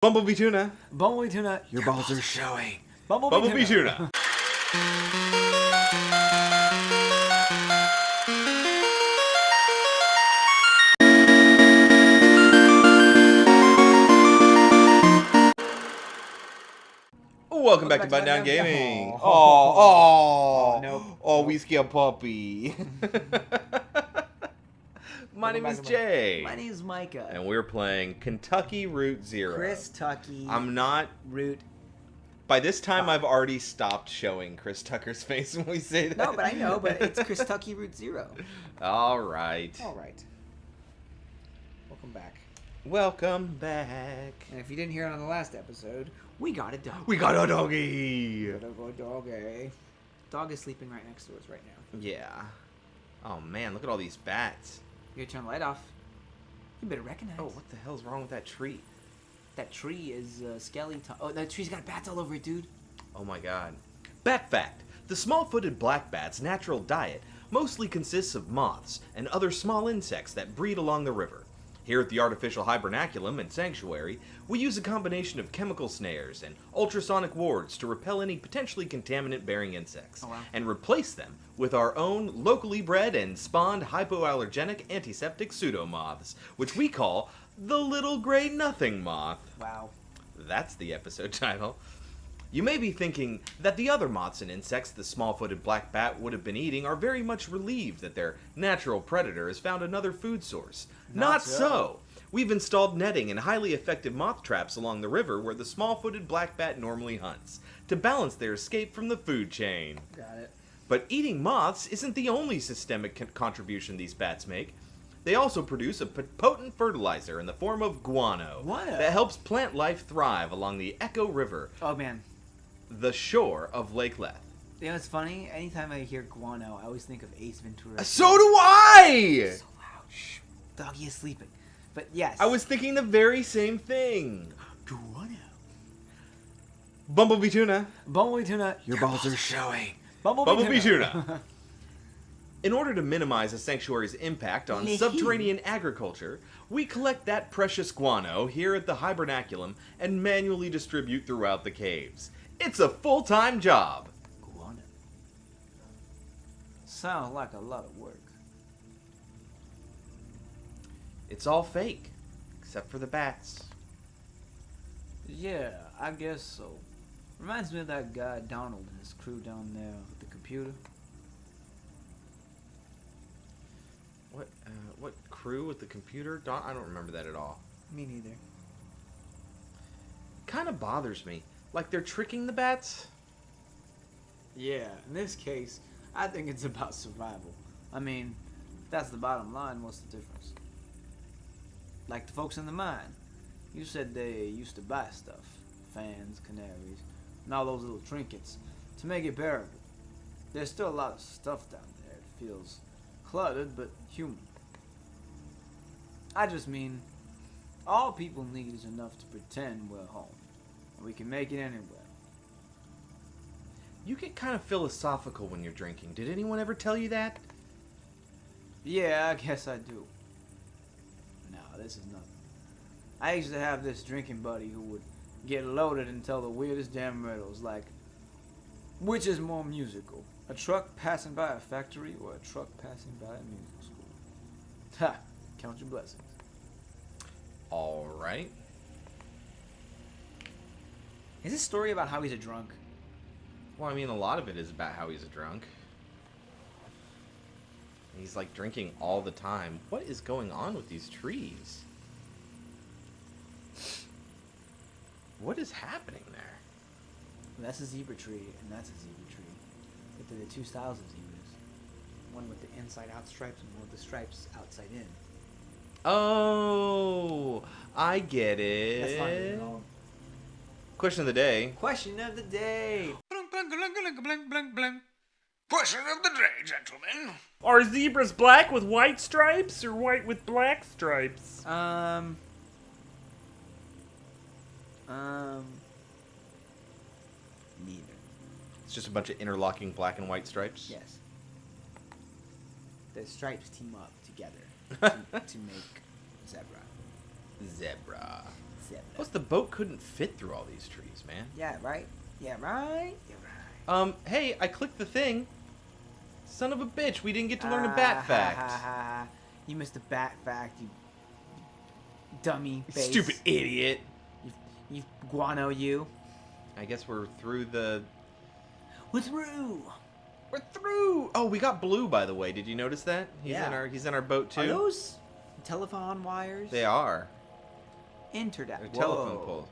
Bumblebee tuna. Bumblebee tuna. Your balls are showing. Bumblebee tuna. Welcome back to Button Down Gaming. Oh, we scared puppy. My name is Jay. My name is Micah. And we're playing Kentucky Route Zero. Chris Tucky. I'm not... Route... By this time, I've already stopped showing Chris Tucker's face when we say that. No, but I know, but it's Chris Tucky Route Zero. All right. All right. Welcome back. Welcome back. And if you didn't hear it on the last episode, we got a dog. We got a doggy. Got a doggy. Dog is sleeping right next to us right now. Yeah. Oh, man, look at all these bats. You gotta turn the light off. You better recognize. Oh, what the hell's wrong with that tree? That tree is skeleton. Oh, that tree's got bats all over it, dude. Oh my god. Bat fact. The small-footed black bat's natural diet mostly consists of moths and other small insects that breed along the river. Here at the artificial hibernaculum and sanctuary, we use a combination of chemical snares and ultrasonic wards to repel any potentially contaminant-bearing insects, and replace them with our own locally bred and spawned hypoallergenic antiseptic pseudomoths, which we call the Little Gray Nothing Moth. Wow. That's the episode title. You may be thinking that the other moths and insects the small-footed black bat would have been eating are very much relieved that their natural predator has found another food source. Not so! We've installed netting and highly effective moth traps along the river where the small-footed black bat normally hunts, to balance their escape from the food chain. Got it. But eating moths isn't the only systemic contribution these bats make. They also produce a potent fertilizer in the form of guano that helps plant life thrive along the Echo River. Oh, man. The shore of Lake Leth. You know, it's funny. Anytime I hear guano, I always think of Ace Ventura. So do I! So loud. Shh. Doggy is sleeping. But yes. I was thinking the very same thing. Guano. Bumblebee tuna. Bumblebee tuna. Your balls are showing. Bumblebee tuna. In order to minimize a sanctuary's impact on subterranean agriculture, we collect that precious guano here at the hibernaculum and manually distribute throughout the caves. It's a full-time job. Guano. Sounds like a lot of work. It's all fake, except for the bats. Yeah, I guess so. Reminds me of that guy Donald and his crew down there with the computer. What crew with the computer? I don't remember that at all. Me neither. Kind of bothers me. Like they're tricking the bats? Yeah, in this case, I think it's about survival. I mean, if that's the bottom line, what's the difference? Like the folks in the mine. You said they used to buy stuff. Fans, canaries, and all those little trinkets to make it bearable. There's still a lot of stuff down there. It feels cluttered, but human. I just mean, all people need is enough to pretend we're home. And we can make it anywhere. You get kind of philosophical when you're drinking. Did anyone ever tell you that? Yeah, I guess I do. No, this is nothing. I used to have this drinking buddy who would get loaded and tell the weirdest damn riddles, like, which is more musical? A truck passing by a factory or a truck passing by a music school? Ha! Count your blessings. Alright. Is this story about how he's a drunk? Well, I mean, a lot of it is about how he's a drunk. He's like drinking all the time. What is going on with these trees? What is happening there? That's a zebra tree, and that's a zebra tree. But there are two styles of zebras. One with the inside-out stripes and one with the stripes outside in. Oh, I get it. That's not it at all. Question of the day. Question of the day. Question of the day, gentlemen. Are zebras black with white stripes or white with black stripes? Neither. It's just a bunch of interlocking black and white stripes? Yes. The stripes team up together to make zebra. Zebra. 7. Plus, the boat couldn't fit through all these trees, man. Yeah, right? Yeah, right? You're right. Hey, I clicked the thing. Son of a bitch, we didn't get to learn a bat fact. You missed a bat fact, you dummy face. Stupid idiot. You guano, you. I guess we're through the... We're through. We're through! Oh, we got Blue, by the way. Did you notice that? Yeah. He's in our boat, too. Are those telephone wires? They are. Internet. They're telephone poles.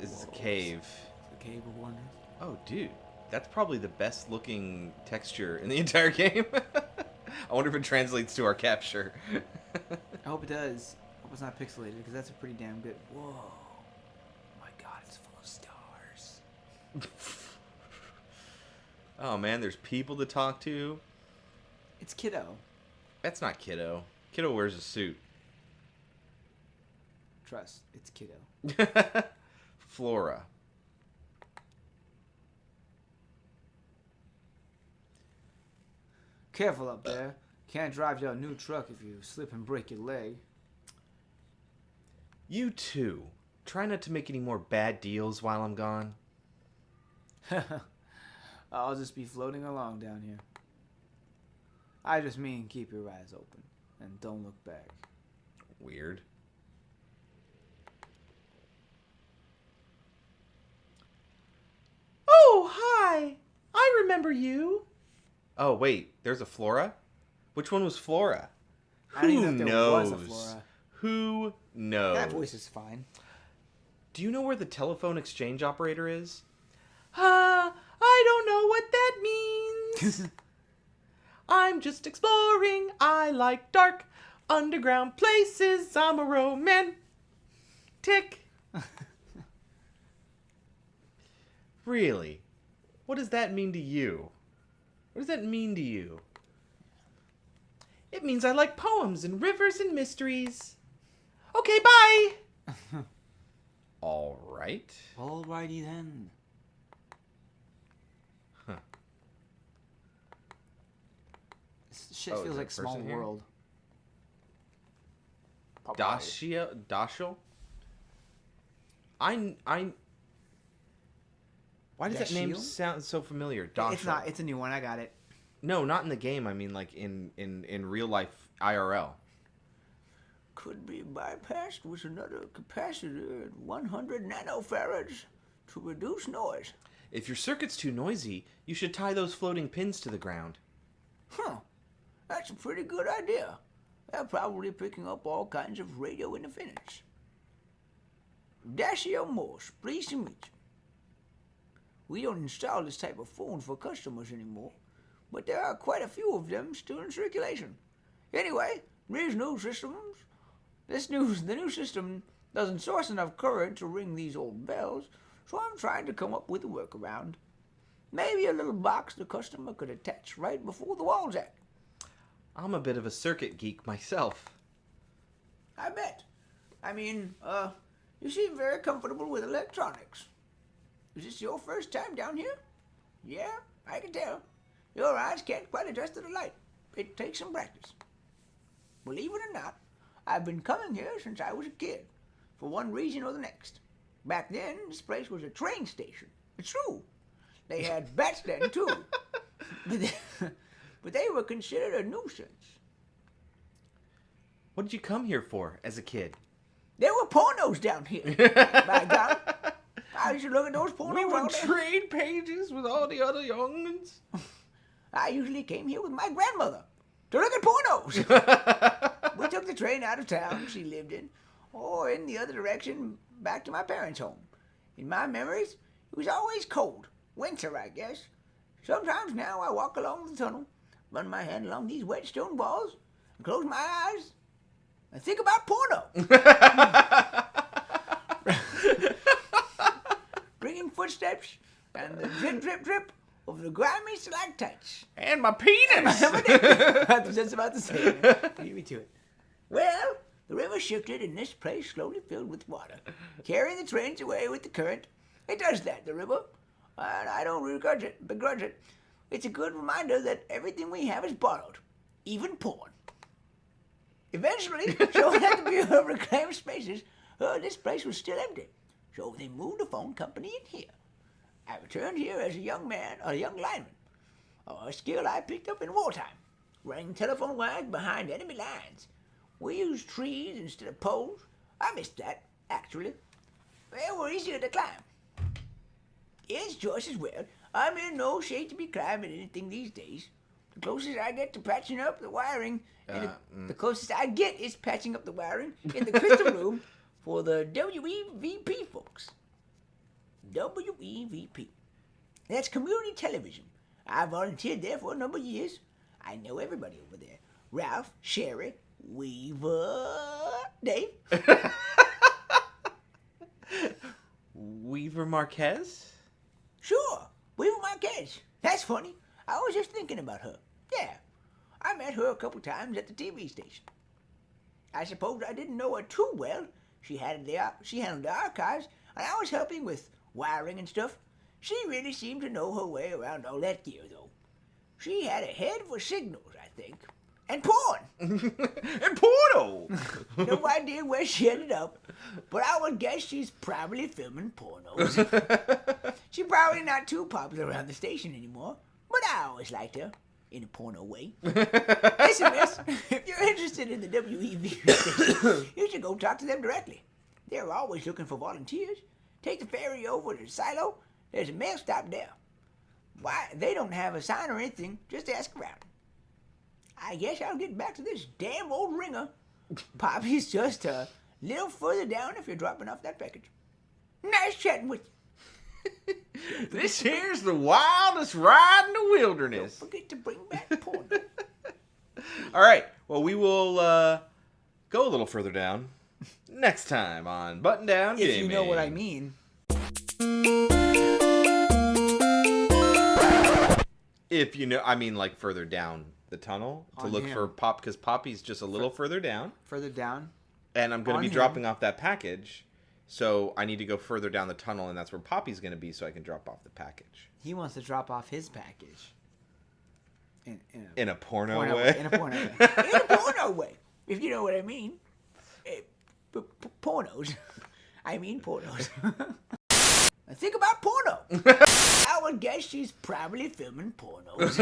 It's a cave. The Cave of Wonders. Oh, dude. That's probably the best looking texture in the entire game. I wonder if it translates to our capture. I hope it does. I hope it's not pixelated, because that's a pretty damn good... Whoa. My god, it's full of stars. Oh, man, there's people to talk to. It's Kiddo. That's not Kiddo. Kiddo wears a suit. Trust, it's Kiddo. Flora. Careful up there. Can't drive your new truck if you slip and break your leg. You too. Try not to make any more bad deals while I'm gone. I'll just be floating along down here. I just mean keep your eyes open and don't look back. Weird. Oh, hi! I remember you. Oh, wait, there's a Flora? Which one was Flora? I don't Who even know if there knows? was a Flora. Who knows? That voice is fine. Do you know where the telephone exchange operator is? I don't know what that means. I'm just exploring. I like dark underground places. I'm a romantic. Really? What does that mean to you? What does that mean to you? It means I like poems and rivers and mysteries. Okay, bye. All right. Alrighty then. Huh. This shit Oh, is feels there like a Small person here? World. Dashiell? Why does that name Dashiell? sound so familiar? Dashiell. It's not. It's a new one. I got it. No, not in the game. I mean, like in real life IRL. Could be bypassed with another capacitor at 100 nanofarads to reduce noise. If your circuit's too noisy, you should tie those floating pins to the ground. Huh. That's a pretty good idea. They're probably picking up all kinds of radio interference. Dashiell Morse, pleased to meet you. We don't install this type of phone for customers anymore, but there are quite a few of them still in circulation. Anyway, these new systems... The new system doesn't source enough current to ring these old bells, so I'm trying to come up with a workaround. Maybe a little box the customer could attach right before the wall's at. I'm a bit of a circuit geek myself. I bet. I mean, you seem very comfortable with electronics. Is this your first time down here? Yeah, I can tell. Your eyes can't quite adjust to the light. It takes some practice. Believe it or not, I've been coming here since I was a kid, for one reason or the next. Back then, this place was a train station. It's true. They had bats then, too. But they were considered a nuisance. What did you come here for as a kid? There were pornos down here. By God. I used to look at those pornos We all would day. trade pages with all the other young'uns. I usually came here with my grandmother to look at pornos. We took the train out of town she lived in, or in the other direction back to my parents' home. In my memories, it was always cold. Winter, I guess. Sometimes now I walk along the tunnel, run my hand along these wet stone walls, and close my eyes, and think about porno. Ringing footsteps, and the drip, drip, drip of the grimy stalactites. And my penis! I was just about to say it. Leave me to it. Well, the river shifted and this place slowly filled with water, carrying the trains away with the current. It does that, the river, and I don't begrudge it. It's a good reminder that everything we have is borrowed, even porn. Eventually, someone at the Bureau of Reclaimed Spaces this place was still empty, so they moved the phone company in here. I returned here as a young lineman, a skill I picked up in wartime, running telephone wires behind enemy lines. We used trees instead of poles. I missed that, actually. They were easier to climb. It's Joyce as well. I'm in no shape to be climbing anything these days. The closest I get to patching up the wiring, the closest I get is patching up the wiring in the crystal room for the WEVP folks. WEVP. That's community television. I volunteered there for a number of years. I know everybody over there. Ralph, Sherry, Weaver, Dave. Weaver Marquez? Sure, Weaver Marquez. That's funny. I was just thinking about her. Yeah, I met her a couple times at the TV station. I suppose I didn't know her too well. She handled the archives, and I was helping with wiring and stuff. She really seemed to know her way around all that gear, though. She had a head for signals, I think. And porn! And porno! No idea where she ended up, but I would guess she's probably filming pornos. She's probably not too popular around the station anymore, but I always liked her, in a porno way. Listen, miss, if you're interested in the WEV station, you should go talk to them directly. They're always looking for volunteers. Take the ferry over to Silo. There's a mail stop there. Why, they don't have a sign or anything. Just ask around. I guess I'll get back to this damn old ringer. Poppy's just a little further down if you're dropping off that package. Nice chatting with you. This here's the wildest ride in the wilderness. Don't forget to bring back porn. All right. Well, we will go a little further down next time on Button Down Gaming. If you know what I mean. If you know, I mean, like further down the tunnel to On look him. for Pop, because Poppy's just a little further down. Further down. And I'm going to On be him. dropping off that package. So I need to go further down the tunnel, and that's where Poppy's going to be, so I can drop off the package. He wants to drop off his package. In a porno porno way? In a porno way. In a porno way, if you know what I mean. Pornos. I mean pornos. Think about porno. I would guess she's probably filming pornos.